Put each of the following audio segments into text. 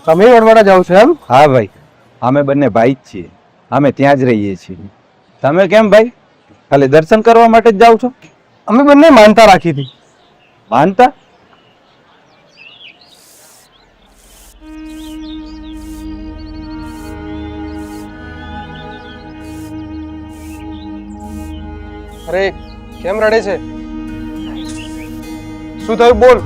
તમે વડવાડા જાઓ છો એમ? હા ભાઈ, અમે બંને ભાઈ જ છીએ. અમે ત્યાં જ રહીએ છીએ. તમે કેમ ભાઈ, ખાલી દર્શન કરવા માટે જ જાઓ છો? અમે બંને માનતા રાખી હતી. માનતા? અરે કેમ રડે છે? શું થયું બોલ.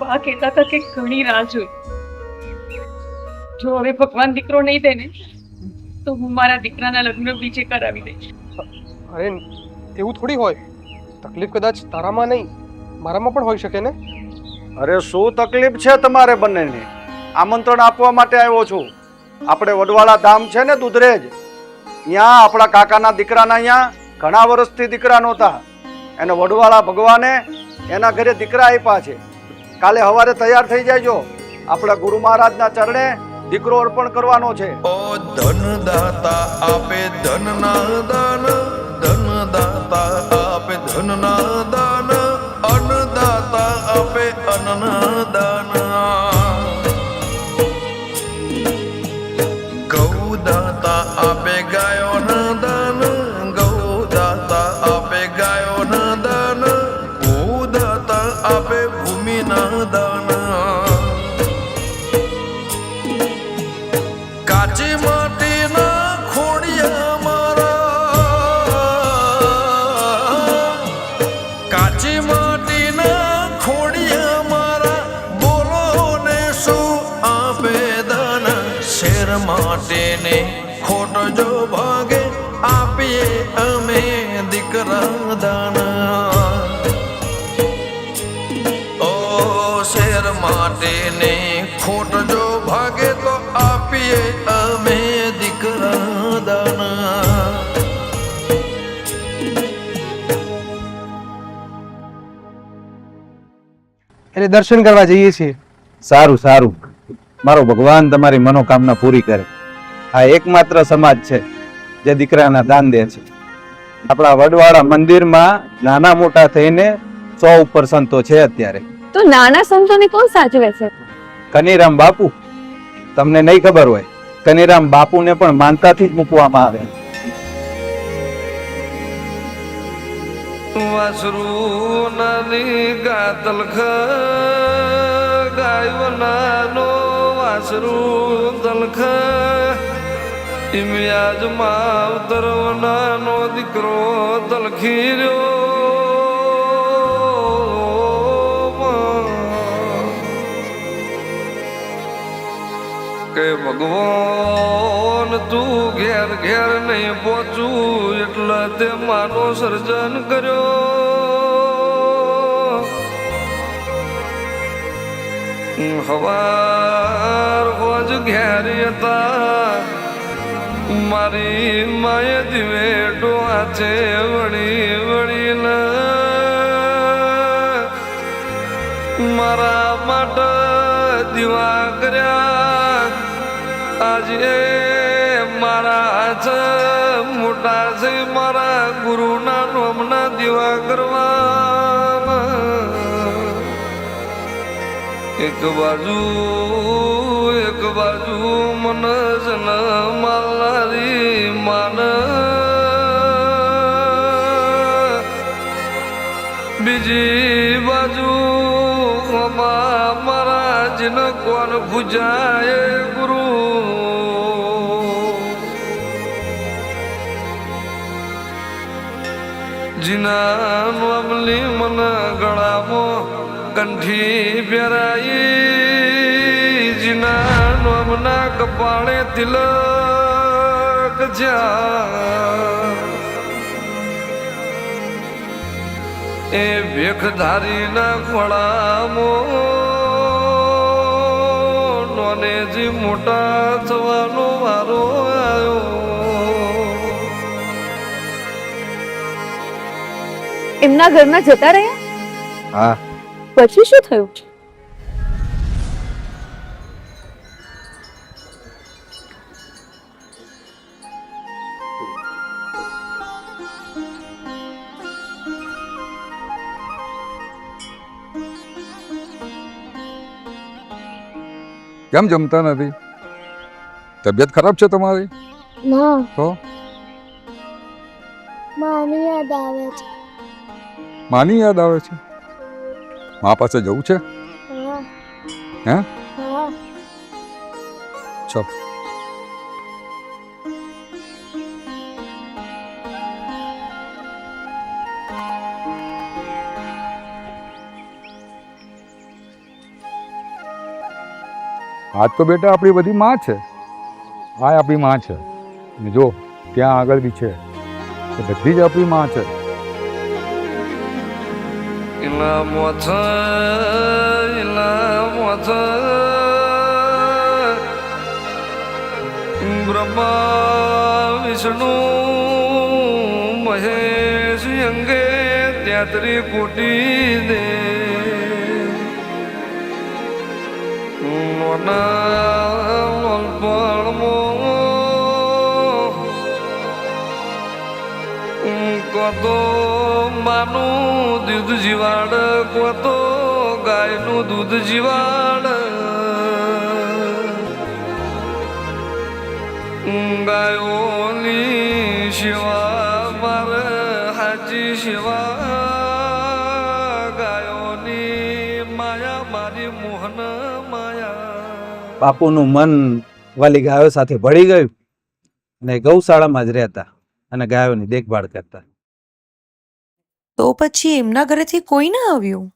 બા કહેતા હતા કે ઘણી રાહ જોઈ. જો હવે ભગવાન દીકરો નહીં દે ને તો હું મારા દીકરાના લગ્ન બીજે કરાવી દઈશ. અરે એવું થોડી હોય. તકલીફ કદાચ તારામાં નહીં મારામાં પણ હોઈ શકે ને. અરે શું તકલીફ છે તમારે બંનેને? આમંત્રણ આપવા માટે આવ્યો છું. આપણે વડવાળા ધામ છે ને દુધરેજ, ત્યાં આપણા કાકાના દીકરાના અહીંયા ઘણા વર્ષથી દીકરા નહોતા. એને વડવાળા ભગવાને એના ઘરે દીકરા આપ્યા છે. કાલે સવારે તૈયાર થઈ જાયજો. આપણા ગુરુ મહારાજના ચરણે દીકરો અર્પણ કરવાનો છે. ઓ ધન દાતા આપે ધનના દાન, ધન દાતા આપે ધનના દાન, અન્નદાતા આપે અન્નના દાન, ગૌદાતા આપે ગાયોના દાન, ગૌદાતા આપે ગાયોના દાન, ભૂદાતા આપે ભૂમિના દાન, કાચી માટીના ખોડિયા મારા, કાચી માટીના ખોડિયા મારા, બોલો ને શું આપે દાન, શેર માટેને ખોટ જો ભાગે આપીએ અમે દીકરા દાન, ઓ શેર માટેને ખોટ જો ભાગે તો આપીએ અમે દીકરા દાન. એટલે દર્શન કરવા જઈએ છીએ. સારું સારું, મારો ભગવાન તમારી મનોકામના પૂરી કરે. આ એકમાત્ર સમાજ છે જે દીકરાના દાન દે છે. આપણા વડવાળા મંદિરમાં નાના મોટા થઈને 100 ઉપર સંતો છે અત્યારે. તો નાના સંતોને કોણ સાચવે છે? કનીરામ બાપુ, તમને નહીં ખબર હોય, કનીરામ બાપુને પણ માનતાથી જ મૂકવામાં આવે. વાસરું નાની ગાતલ ગાયો નાનો વાસરું દલખ ઇમિયાજ માવતર નાનો દીકરો દલખી રહ્યો કે ભગવાન તું ઘેર ઘેર નહીં પહોંચું એટલે તે માનો સર્જન કર્યો. હવાર હોજ ઘેર હતા મારી માય દિવેટો આચે વળી વળીને મારા માટે દીવા કર્યા. આજે મારા હાથ મોટા છે મારા ગુરુના નામના દીવા કરવા. એક બાજુ મન જન માલારી માન, બીજી બાજુ મારા જન કોણ ભુજાય ગુરુ. જીના નોમલી મન ગળામાં કંઠી પહેરાઈ, જીના નોમના કપાળે તિલક જ્યાં, એ ભેખધારીના ખોળામાં નોનેજી મોટા થવાનો વારો આવ્યો. એમના ઘરમાં જતા રહ્યા? હા, પછી શું થયું? કેમ જમતા નથી? તબિયત ખરાબ છે તમારી? ના તો માની યાદ આવે છે. માની યાદ આવે છે? મા પાસે જવું છે? હા હે? હા ચલ. આજ તો બેટા આપણી બધી માં છે. આ આપણી માં છે. અને જો ત્યાં આગળ બી છે. એ બધી જ આપણી માં છે. ઇલા મોથ બ્રહ્મા વિષ્ણુ મહેશ અંગે 33 કોટી દે કોતો માનું દૂધ જીવાડ કોતો ગાયનું દૂધ જીવાડ ગાયોની શિવા મારે હાજી શિવા ગાયોની માયા મારી મોહન માયા. બાપુનું મન વાલી ગાયો સાથે ભળી ગયું અને ગૌશાળામાં જ રહેતા અને ગાયોની દેખભાળ કરતા. તો પછી એમના ઘરેથી કોઈ ના આવ્યું?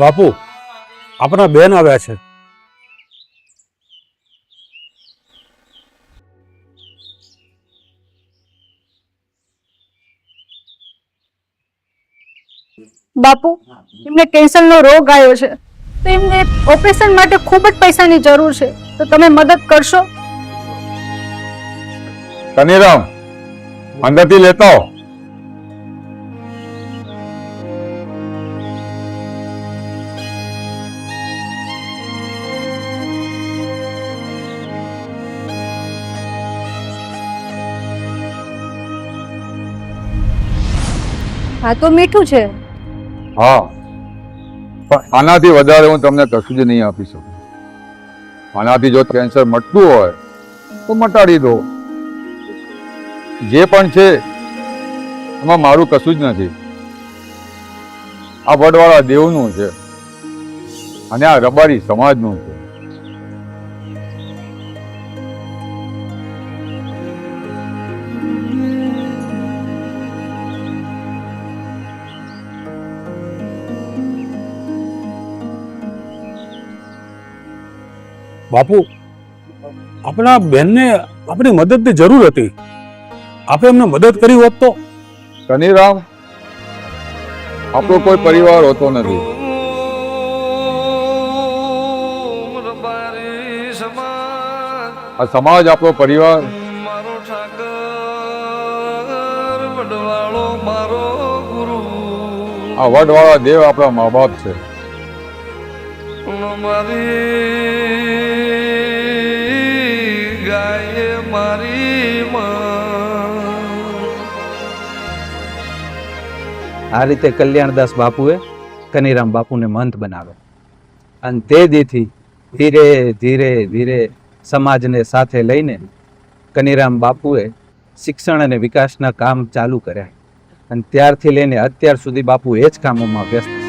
બાપુ, આપણા બેન આવ્યા છે. બાપુ, એમને કેન્સરનો રોગ આવ્યો છે તો એમને ઓપરેશન માટે ખૂબ જ પૈસાની જરૂર છે, તો તમે મદદ કરશો? કનીરામ, અંદરથી લેતા આવો. હા તો મીઠું છે. હા, પણ આનાથી વધારે હું તમને કશું જ નહીં આપી શકું. આનાથી જો કેન્સર મટતું હોય તો મટાડી દો. જે પણ છે એમાં મારું કશું જ નથી. આ વડવાળા દેવનું છે અને આ રબારી સમાજનું છે. બાપુ, આપણા બેનને આપણી મદદની જરૂર હતી. આપણે એમને મદદ કરી હોત તો. કનીરામ, આપણો કોઈ પરિવાર હોતો નથી. આ સમાજ આપણો પરિવાર. મારો ઠાકર વડવાળો મારો ગુરુ. આ વડવાળા દેવ આપણા મા બાપ છે. મારી ગાય મારી આ રીતે કલ્યાણદાસ બાપુએ કનીરામ બાપુને મંત બનાવ્યો અને તે દીથી ધીરે ધીરે ધીરે સમાજને સાથે લઈને કનીરામ બાપુએ શિક્ષણ અને વિકાસના કામ ચાલુ કર્યા અને ત્યારથી લઈને અત્યાર સુધી બાપુ એ જ કામોમાં વ્યસ્ત છે.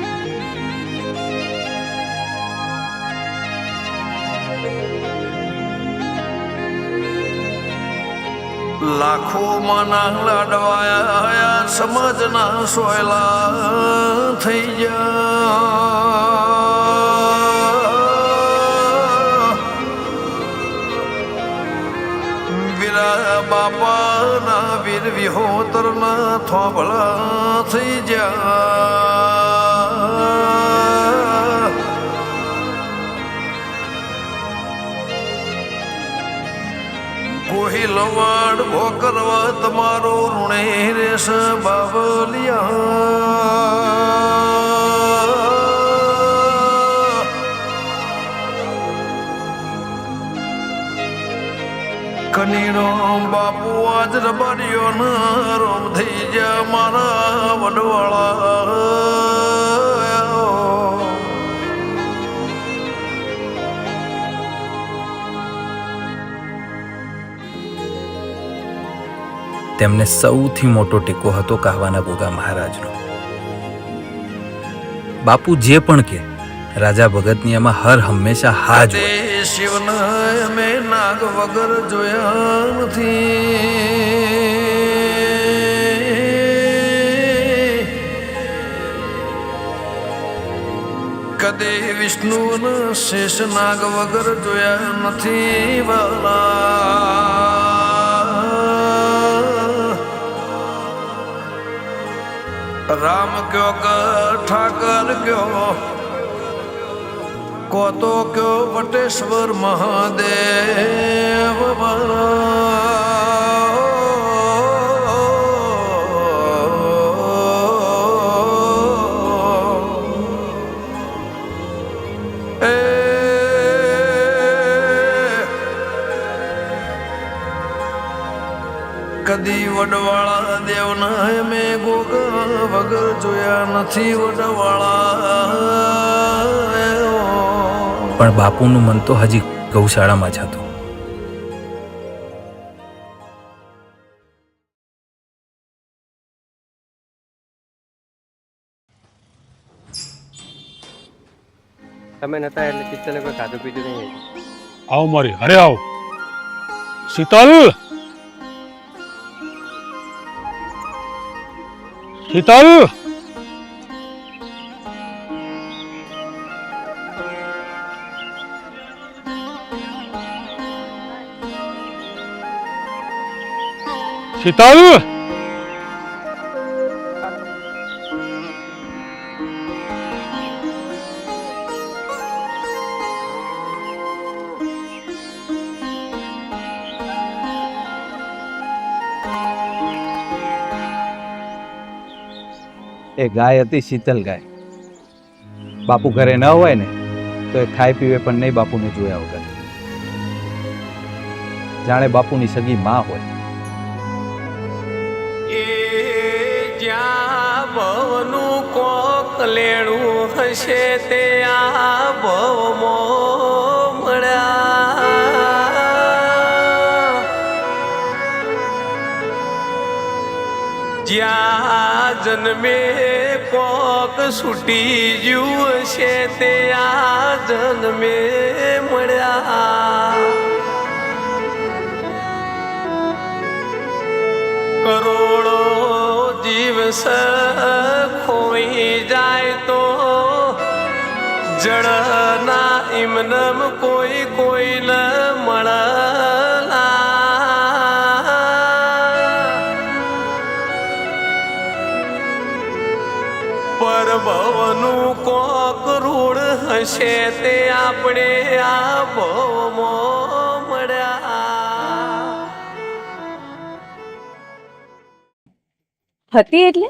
લાખો માના લાડવાયા સમાજના સોયલા થઈ ગયા. વીરા બાપાના વીર વિહોતરના થોભલા થઈ ગયા. કોહિલવાડ ભોકરવા તમારો ઋણે રેસ બાવલિયા. કનીનો બાપુ આજ રબારીઓ રોમ થઈ જા મારા વડવાળા. તેમને સૌથી મોટો ટેકો હતો કહાવાના ગોગા મહારાજનો. બાપુ જે પણ કે રાજા ભગતની એમાં હર હંમેશા હા જ હોય. શિવના મેં નાગ વગર જોયા નથી. કદે વિષ્ણુના શેષ નાગ વગર જોયા નથી વાલા. રામ કયો કે ઠાકર કયો કો તો કયો વટેશ્વર મહાદેવ. કદી વડવાળા દેવના મેં ગોગા વગર જોયા નથી વડવાળા. પણ બાપુનું મન તો હજી ગૌશાળામાં જ હતું. તમે નતા એટલે શીતલે કોઈ ખાધું પીધું નહીં. આવો મારી અરે આવો શીતલ. શીતલ શીતલ એ ગાય હતી શીતલ ગાય. બાપુ ઘરે ન હોય ને તો એ ખાઈ પીવે પણ નહીં બાપુને જોયા વગર. જાણે બાપુની સગી માં હોય. એ જ્યાં ભવનું કોક લેણું હશે તે આ ભવમાં મળ્યા. જ્યાં જન્મે કોક છૂટી જ્યું હશે તે આ જન્મે મળ્યા. કરોડો દિવસ ખોઈ જાય તો જળના ઇમનમ કોઈ કોઈ ન મળલા. પરભવનું કોક રૂડ હશે તે આપણે આ ભવમાં મળ્યા. હતી એટલે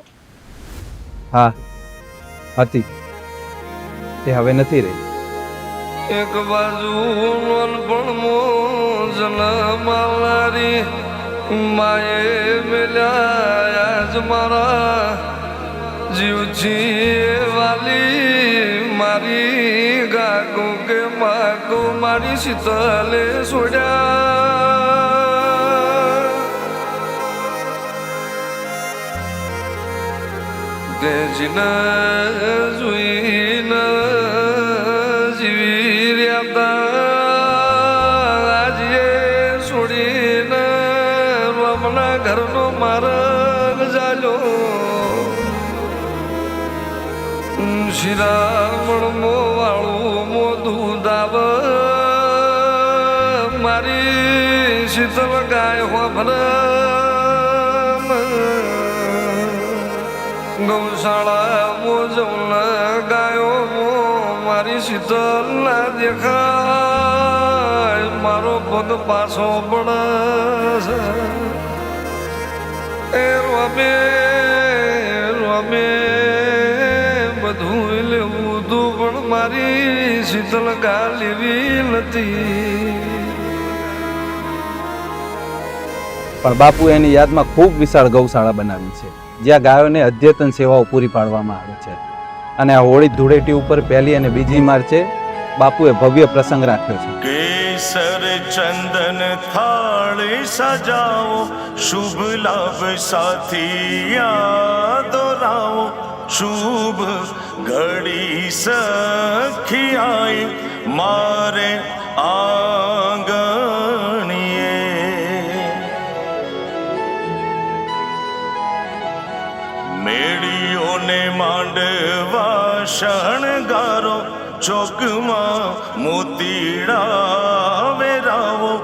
હા હતી, તે હવે નથી રહી. એક બાજુ નાનપણમાં જન્માલારી માએ મેલ્યા જ મારા જીવજી વાલી મારી ગાગો કે માગો મારી શીતલે છોડ્યા. ગેજીના જોઈને જીવી રહ્યા આજે છોડીને ગામના ઘરનો માર્ગ જાજો શિરામણ મો વાળું મો દૂધાવ મારી શીતળ ગાય હોભર ગૌશાળા મો જમન ગાયો મો મારી શીતળ ના દેખાય મારો પગ પાછો પડે એ રોમે રોમે બધું લેવું તું પણ મારી શીતળ ગા લેવી નથી. પણ બાપુ એની યાદમાં ખૂબ વિશાળ ગૌશાળા બનાવી છે જ્યાં ગાયોને અદ્યતન સેવાઓ પૂરી પાડવામાં આવે છે. અને આ હોળી ધૂળેટી ઉપર પહેલી અને બીજી માર્ચે બાપુએ ભવ્ય પ્રસંગ રાખ્યો છે. કેસર ચંદન થાળી સજાવો શુભ લાભ સાથી દોરાવો શુભ ઘડી સખી આઈ મારે આંગણીએ મેળીઓને માંડવા શણગારો ચોકમાં મોતીડા વેરાવો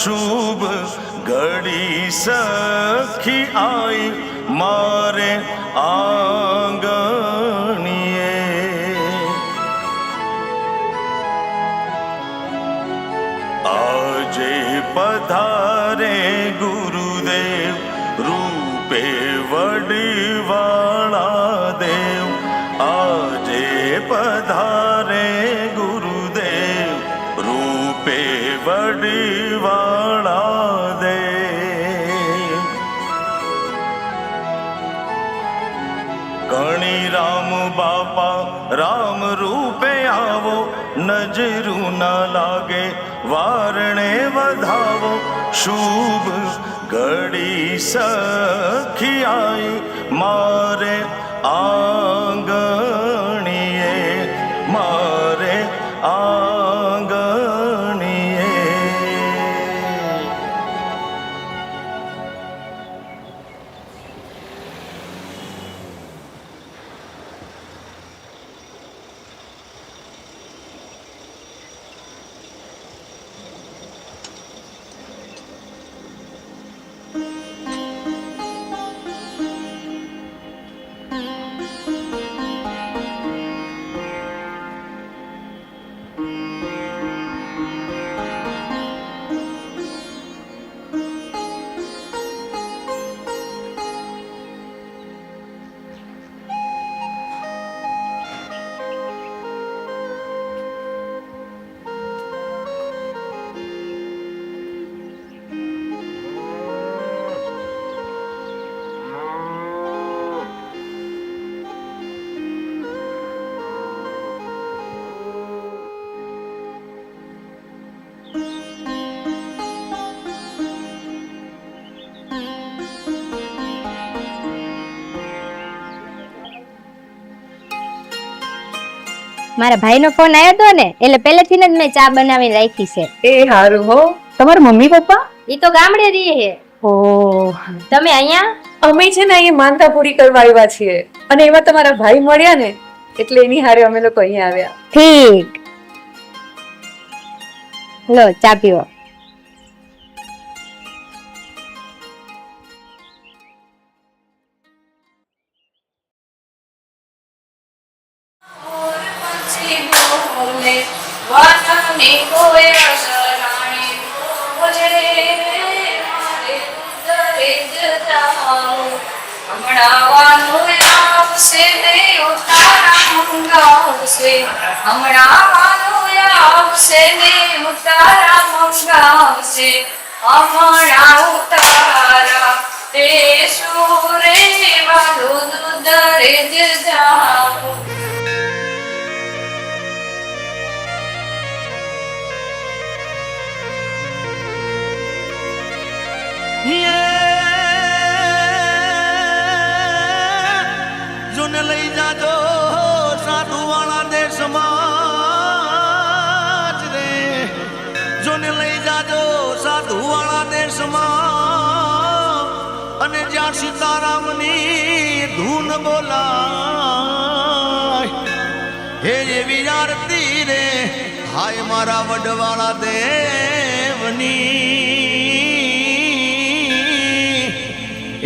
શુભ ઘડી સખી આઈ મારે આંગણીએ આજે પધારે ગુરુદેવ રૂપે વડવાળા દેવ આજે પધારે ગુરુદેવ રૂપે વડવાળા દેવ કણી રામ બાપા રામ રૂપે આવો નજરું ના લાગે વારણે વધાવો શુભ ઘડી સખી આઈ મારે આંગણીએ મારે આંગણીએ. મારા ભાઈનો ફોન આવ્યો હતો ને એટલે પહેલેથી જ મેં ચા બનાવીને રાખી છે. એ હારું હો. તમારા મમ્મી પપ્પા ઈ તો ગામડે રહે છે. ઓ તમે અહીંયા? અમે છે ને અહીંયા માનતા પૂરી કરવા આવ્યા છીએ અને એમાં તમારા ભાઈ મળ્યા ને એટલે એની હારે અમે લોકો અહીંયા આવ્યા. ઠીક, લો ચા પીવો. જોને લઈ જાજો સાધુ વાળા દેશમાં રે જોને લઈ જાજો સાધુ વાળા દેશમાં માં સીતારામની ધૂન બોલાય હે એવી આરતી રે હાય મારા વડવાળા દેવની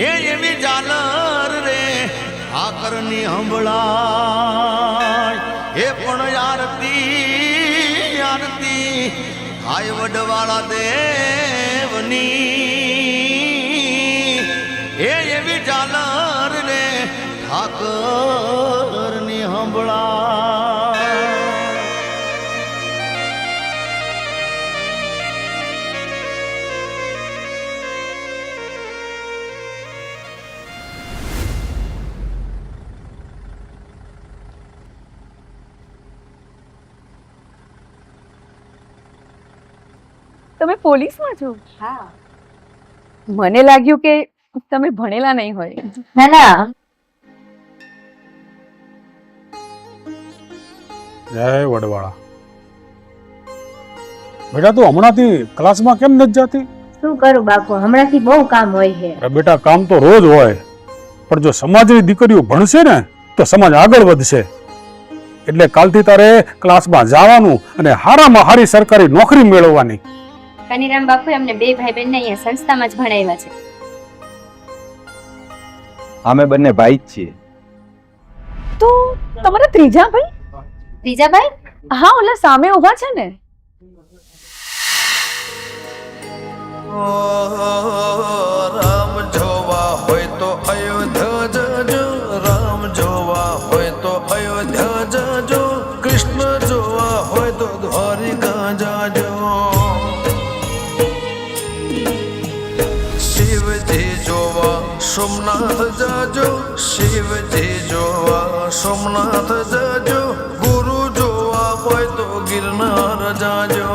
એ એવી ઝાલર રે આકરની હંભળાય એ પણ આરતી આરતી હાય વડવાળા દેવની એ એવી ઝાલર રે ઠાકરની હંભળાય તમે પોલીસમાં છો? હા. મને લાગ્યું કે તમે ભણેલા નહીં હોય. ના ના. જય વડવાળા. બેટા તું હમણાંથી ક્લાસમાં કેમ નથી જતી? શું કરું બાપુ, હમણાંથી બહુ કામ હોય છે. અરે બેટા કામ તો રોજ હોય, પણ જો સમાજની દીકરીઓ ભણશે ને તો સમાજ આગળ વધશે. એટલે કાલથી તારે ક્લાસમાં જવાનું અને હારામાં હારી સરકારી નોકરી મેળવવાની. કનીરામ બાપુ અમને બે ભાઈ બહેનને અહીંયા સંસ્થામાં જ ભણાવ્યા છે. અમે બંને ભાઈ જ છીએ. તો તમારા ત્રીજા ભાઈ? ત્રીજા ભાઈ? હા, ઓલા સામે ઊભા છે ને. રામ જોવા હોય તો અયોધ્યા જજો, રામ જોવા હોય તો અયોધ્યા જજો, કૃષ્ણ જોવા હોય તો દ્વારિકા જાજો. શિવજી જોવા સોમનાથ જાજો, શિવજી જોવા સોમનાથ જાજો, ગુરુ જોવા હોય તો ગિરનાર જાજો.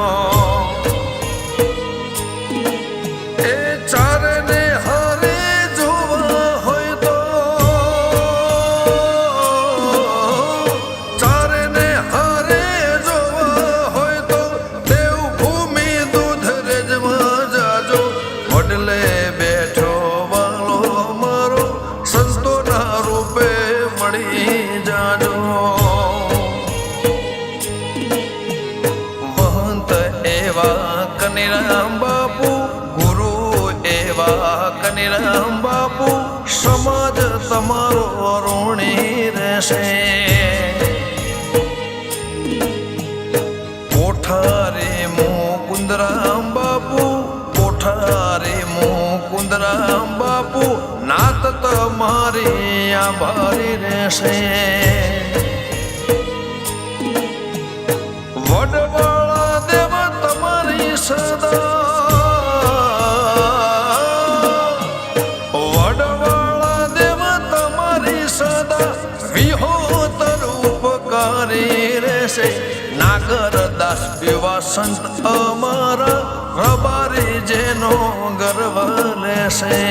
કનીરામ બાપુ સમાજ તમારો ઋણી રહેશે. કોઠારે મુકુંદરામ બાપુ, કોઠારે મુકુંદરામ બાપુ, નાત તમારી આભારી રહેશે. વડવાળા દેવ તમારી સદા, નાગરદાસ વિવા સંત અમારા રબારી જેનો ગર્વ લેશે.